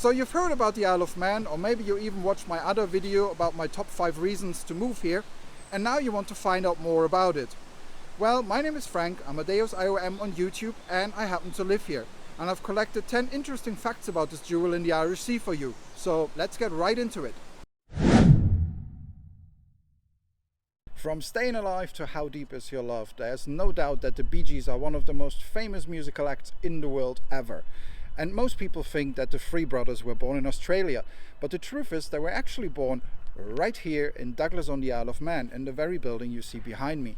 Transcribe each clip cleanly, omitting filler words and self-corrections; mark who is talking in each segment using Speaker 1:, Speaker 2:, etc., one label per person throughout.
Speaker 1: So you've heard about the Isle of Man, or maybe you even watched my other video about my top 5 reasons to move here, and now you want to find out more about it. Well, my name is Frank, I'm Amadeus IOM on YouTube, and I happen to live here. And I've collected 10 interesting facts about this jewel in the Irish Sea for you. So let's get right into it. From Staying Alive to How Deep Is Your Love, there's no doubt that the Bee Gees are one of the most famous musical acts in the world ever. And most people think that the Three Brothers were born in Australia, but the truth is they were actually born right here in Douglas on the Isle of Man, in the very building you see behind me.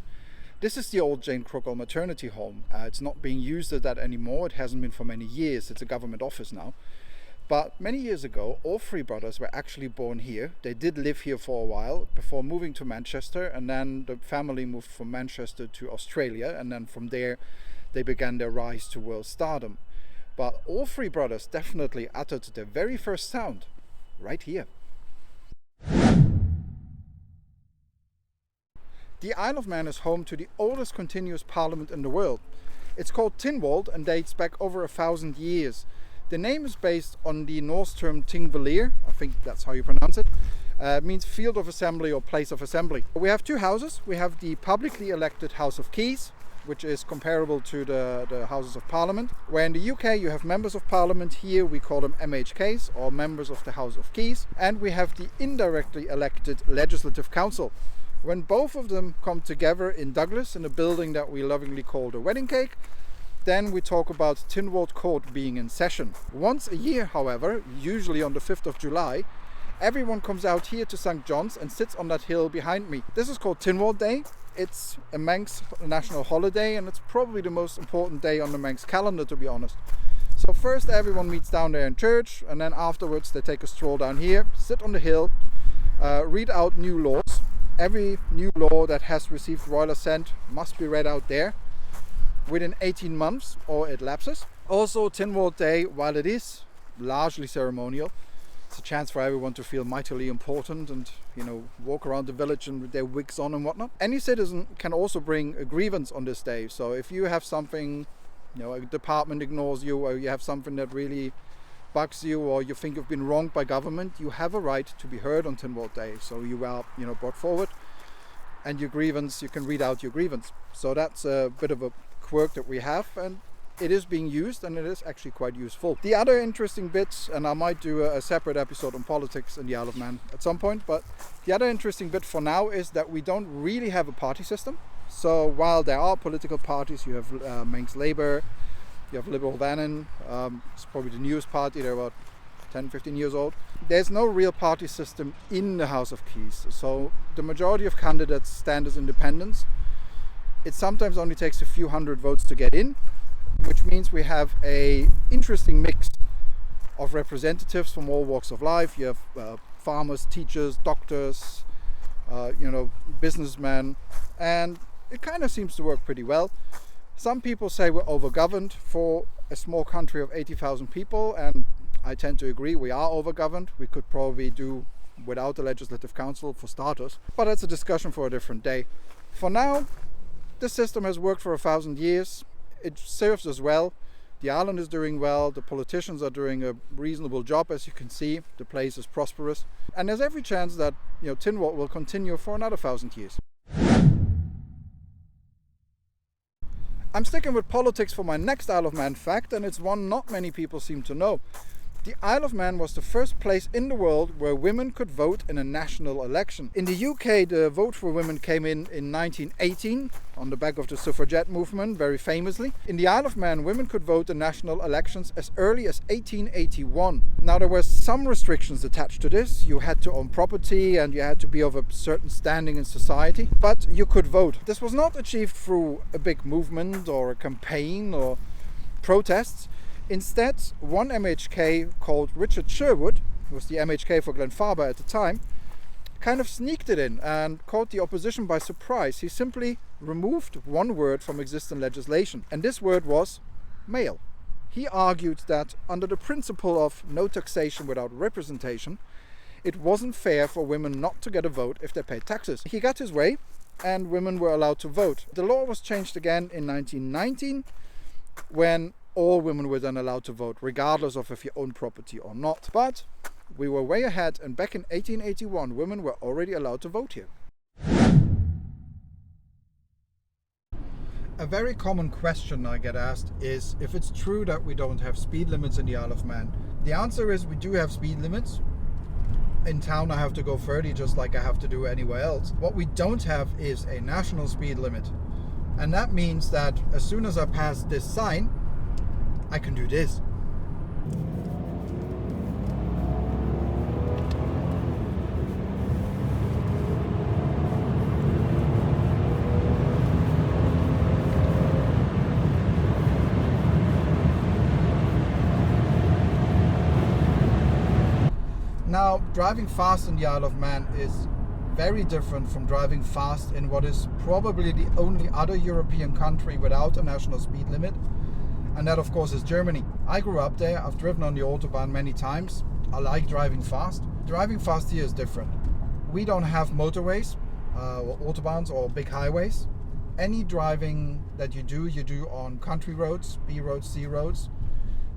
Speaker 1: This is the old Jane Crookall maternity home. It's not being used as that anymore, it hasn't been for many years, it's a government office now. But many years ago, all three brothers were actually born here. They did live here for a while before moving to Manchester, and then the family moved from Manchester to Australia, and then from there they began their rise to world stardom. But all three brothers definitely uttered their very first sound right here. The Isle of Man is home to the oldest continuous parliament in the world. It's called Tynwald and dates back over 1,000 years. The name is based on the Norse term Tingvalir, I think that's how you pronounce it. It means field of assembly or place of assembly. We have two houses. We have the publicly elected House of Keys, which is comparable to the Houses of Parliament. Where in the UK you have members of Parliament, here we call them MHKs, or members of the House of Keys. And we have the indirectly elected Legislative Council. When both of them come together in Douglas in a building that we lovingly call the Wedding Cake, then we talk about Tynwald Court being in session. Once a year, however, usually on the 5th of July, everyone comes out here to St. John's and sits on that hill behind me. This is called Tynwald Day. It's a Manx national holiday, and it's probably the most important day on the Manx calendar, to be honest. So first everyone meets down there in church, and then afterwards they take a stroll down here, sit on the hill, read out new laws. Every new law that has received royal assent must be read out there within 18 months or it lapses. Also, Tynwald Day, while it is largely ceremonial, it's a chance for everyone to feel mightily important and, walk around the village and with their wigs on and whatnot. Any citizen can also bring a grievance on this day. So if you have something, a department ignores you, or you have something that really bugs you, or you think you've been wronged by government, you have a right to be heard on Tynwald Day. So you are, brought forward, and your grievance, you can read out your grievance. So that's a bit of a quirk that we have, and it is being used, and it is actually quite useful. The other interesting bits, and I might do a separate episode on politics in the Isle of Man at some point, but the other interesting bit for now is that we don't really have a party system. So while there are political parties, you have Manx Labour, you have Liberal Vannin, it's probably the newest party, they're about 10-15 years old. There's no real party system in the House of Keys, so the majority of candidates stand as independents. It sometimes only takes a few hundred votes to get in, which means we have an interesting mix of representatives from all walks of life. You have farmers, teachers, doctors, businessmen, and it kind of seems to work pretty well. Some people say we're overgoverned for a small country of 80,000 people, and I tend to agree, we are overgoverned. We could probably do without the Legislative Council for starters, but that's a discussion for a different day. For now, this system has worked for 1,000 years. It serves us well. The island is doing well. The politicians are doing a reasonable job, as you can see. The place is prosperous. And there's every chance that Tynwald will continue for another 1,000 years. I'm sticking with politics for my next Isle of Man fact, and it's one not many people seem to know. The Isle of Man was the first place in the world where women could vote in a national election. In the UK, the vote for women came in 1918 on the back of the suffragette movement, very famously. In the Isle of Man, women could vote in national elections as early as 1881. Now, there were some restrictions attached to this. You had to own property and you had to be of a certain standing in society, but you could vote. This was not achieved through a big movement or a campaign or protests. Instead, one MHK called Richard Sherwood, who was the MHK for Glenfarba at the time, kind of sneaked it in and caught the opposition by surprise. He simply removed one word from existing legislation, and this word was male. He argued that under the principle of no taxation without representation, it wasn't fair for women not to get a vote if they paid taxes. He got his way, and women were allowed to vote. The law was changed again in 1919, when all women were then allowed to vote, regardless of if you own property or not. But we were way ahead, and back in 1881 women were already allowed to vote here. A very common question I get asked is if it's true that we don't have speed limits in the Isle of Man. The answer is we do have speed limits. In town I have to go 30 just like I have to do anywhere else. What we don't have is a national speed limit. And that means that as soon as I pass this sign, I can do this. Now, driving fast in the Isle of Man is very different from driving fast in what is probably the only other European country without a national speed limit, and that of course is Germany. I grew up there, I've driven on the Autobahn many times. I like driving fast. Driving fast here is different. We don't have motorways, or Autobahns or big highways. Any driving that you do on country roads, B roads, C roads,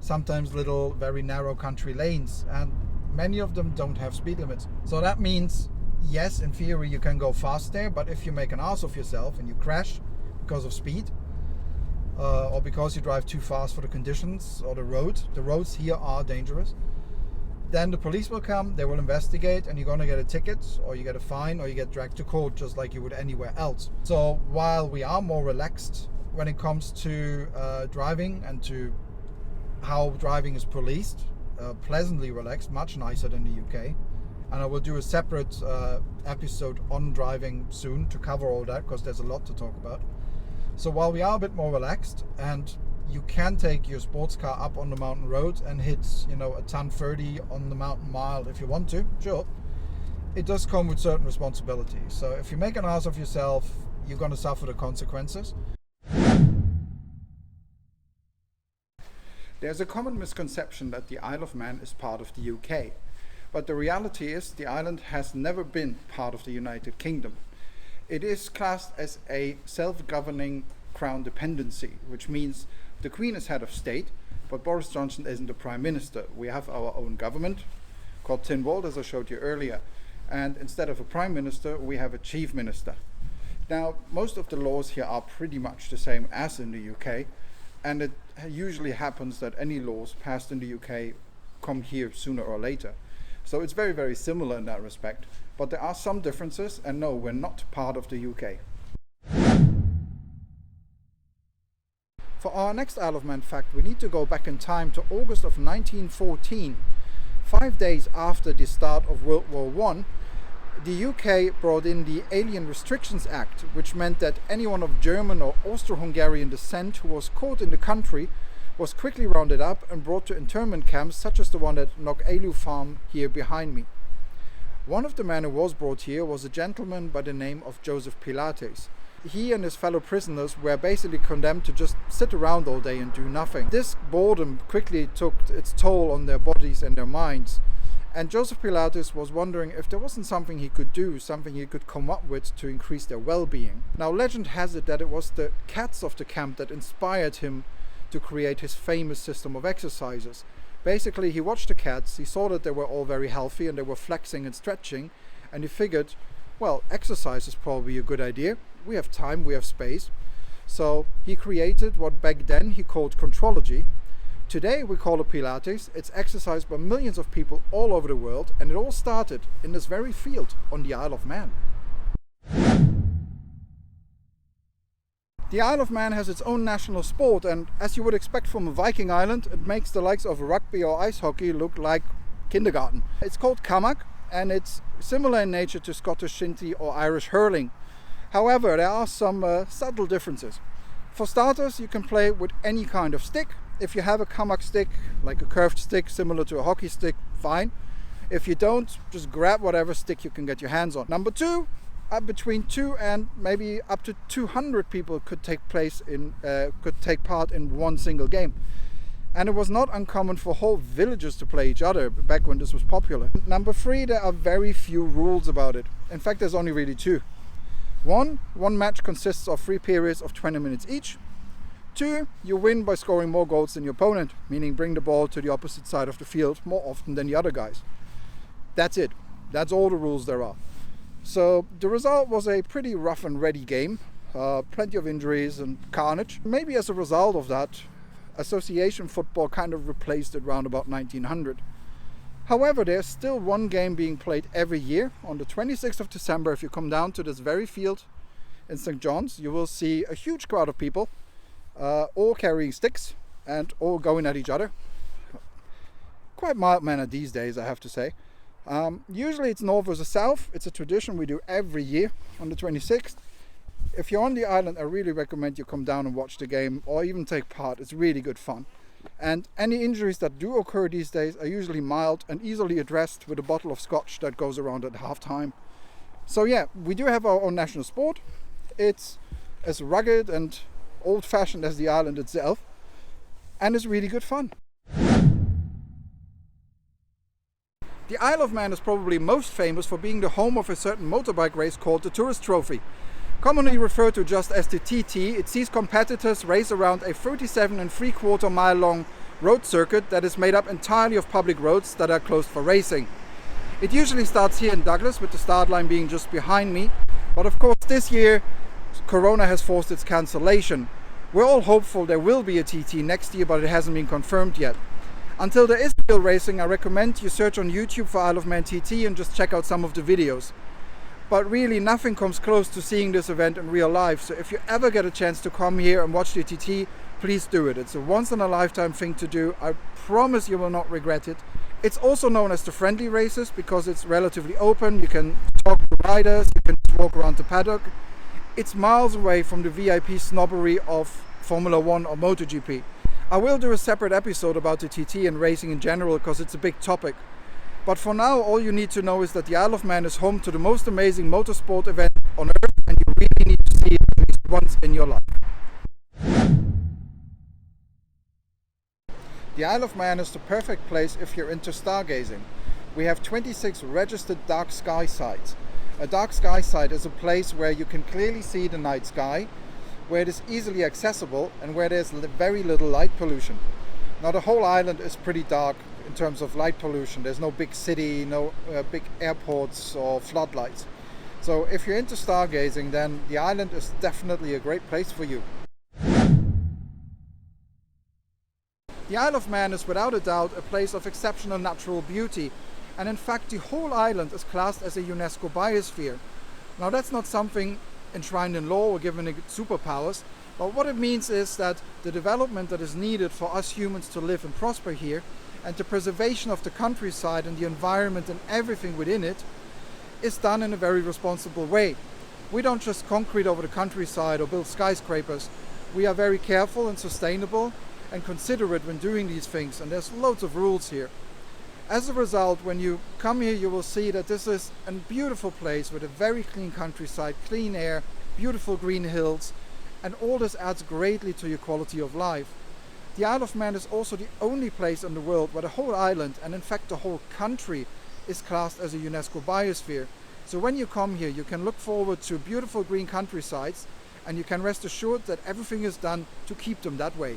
Speaker 1: sometimes little very narrow country lanes, and many of them don't have speed limits. So that means, yes, in theory you can go fast there, but if you make an ass of yourself and you crash because of speed, or because you drive too fast for the conditions or the roads here are dangerous, then the police will come, they will investigate, and you're gonna get a ticket, or you get a fine, or you get dragged to court just like you would anywhere else. So while we are more relaxed when it comes to driving and to how driving is policed, pleasantly relaxed, much nicer than the UK, and I will do a separate episode on driving soon to cover all that, because there's a lot to talk about. So while we are a bit more relaxed, and you can take your sports car up on the mountain road and hit, a ton 30 on the mountain mile if you want to, sure, it does come with certain responsibilities. So if you make an ass of yourself, you're going to suffer the consequences. There's a common misconception that the Isle of Man is part of the UK, but the reality is the island has never been part of the United Kingdom. It is classed as a self-governing crown dependency, which means the Queen is head of state, but Boris Johnson isn't the Prime Minister. We have our own government called Tynwald, as I showed you earlier, and instead of a Prime Minister, we have a Chief Minister. Now, most of the laws here are pretty much the same as in the UK, and it usually happens that any laws passed in the UK come here sooner or later. So it's very, very similar in that respect. But there are some differences, and no, we're not part of the UK. For our next Isle of Man fact, we need to go back in time to August of 1914. 5 days after the start of World War I, the UK brought in the Alien Restrictions Act, which meant that anyone of German or Austro-Hungarian descent who was caught in the country was quickly rounded up and brought to internment camps such as the one at Knockelu Farm here behind me. One of the men who was brought here was a gentleman by the name of Joseph Pilates. He and his fellow prisoners were basically condemned to just sit around all day and do nothing. This boredom quickly took its toll on their bodies and their minds. And Joseph Pilates was wondering if there wasn't something he could do, something he could come up with to increase their well-being. Now, legend has it that it was the cats of the camp that inspired him to create his famous system of exercises. Basically, he watched the cats, he saw that they were all very healthy and they were flexing and stretching, and he figured, well, exercise is probably a good idea. We have time, we have space. So he created what back then he called contrology. Today we call it Pilates. It's exercised by millions of people all over the world, and it all started in this very field on the Isle of Man. The Isle of Man has its own national sport, and as you would expect from a Viking island, it makes the likes of rugby or ice hockey look like kindergarten. It's called Kamak, and it's similar in nature to Scottish shinty or Irish hurling. However, there are some subtle differences. For starters, you can play with any kind of stick. If you have a Kamak stick, like a curved stick similar to a hockey stick, fine. If you don't, just grab whatever stick you can get your hands on. Number two, between 2 and maybe up to 200 people could take part in one single game. And it was not uncommon for whole villages to play each other back when this was popular. Number 3, there are very few rules about it. In fact, there's only really 2. One match consists of 3 periods of 20 minutes each. 2, you win by scoring more goals than your opponent, meaning bring the ball to the opposite side of the field more often than the other guys. That's it. That's all the rules there are. So the result was a pretty rough and ready game. Plenty of injuries and carnage. Maybe as a result of that, association football kind of replaced it around about 1900. However, there's still one game being played every year. On the 26th of December, if you come down to this very field in St. John's, you will see a huge crowd of people, all carrying sticks and all going at each other. Quite mild-mannered these days, I have to say. Usually it's north versus south. It's a tradition we do every year on the 26th. If you're on the island, I really recommend you come down and watch the game or even take part. It's really good fun. And any injuries that do occur these days are usually mild and easily addressed with a bottle of scotch that goes around at half time. So yeah, we do have our own national sport. It's as rugged and old-fashioned as the island itself, and it's really good fun. The Isle of Man is probably most famous for being the home of a certain motorbike race called the Tourist Trophy. Commonly referred to just as the TT, it sees competitors race around a 37 3/4 mile long road circuit that is made up entirely of public roads that are closed for racing. It usually starts here in Douglas, with the start line being just behind me, but of course this year Corona has forced its cancellation. We're all hopeful there will be a TT next year, but it hasn't been confirmed yet. Until there is real racing, I recommend you search on YouTube for Isle of Man TT and just check out some of the videos. But really nothing comes close to seeing this event in real life, so if you ever get a chance to come here and watch the TT, please do it. It's a once in a lifetime thing to do. I promise you will not regret it. It's also known as the friendly races because it's relatively open. You can talk to riders, you can just walk around the paddock. It's miles away from the VIP snobbery of Formula 1 or MotoGP. I will do a separate episode about the TT and racing in general because it's a big topic. But for now, all you need to know is that the Isle of Man is home to the most amazing motorsport event on earth, and you really need to see it at least once in your life. The Isle of Man is the perfect place if you're into stargazing. We have 26 registered dark sky sites. A dark sky site is a place where you can clearly see the night sky, where it is easily accessible and where there's very little light pollution. Now the whole island is pretty dark in terms of light pollution. There's no big city, no big airports or floodlights. So if you're into stargazing, then the island is definitely a great place for you. The Isle of Man is without a doubt a place of exceptional natural beauty, and in fact the whole island is classed as a UNESCO biosphere. Now that's not something enshrined in law or given it superpowers, but what it means is that the development that is needed for us humans to live and prosper here, and the preservation of the countryside and the environment and everything within it, is done in a very responsible way. We don't just concrete over the countryside or build skyscrapers. We are very careful and sustainable and considerate when doing these things, and there's loads of rules here. As a result, when you come here, you will see that this is a beautiful place with a very clean countryside, clean air, beautiful green hills, and all this adds greatly to your quality of life. The Isle of Man is also the only place in the world where the whole island, and in fact the whole country, is classed as a UNESCO biosphere. So when you come here, you can look forward to beautiful green countrysides, and you can rest assured that everything is done to keep them that way.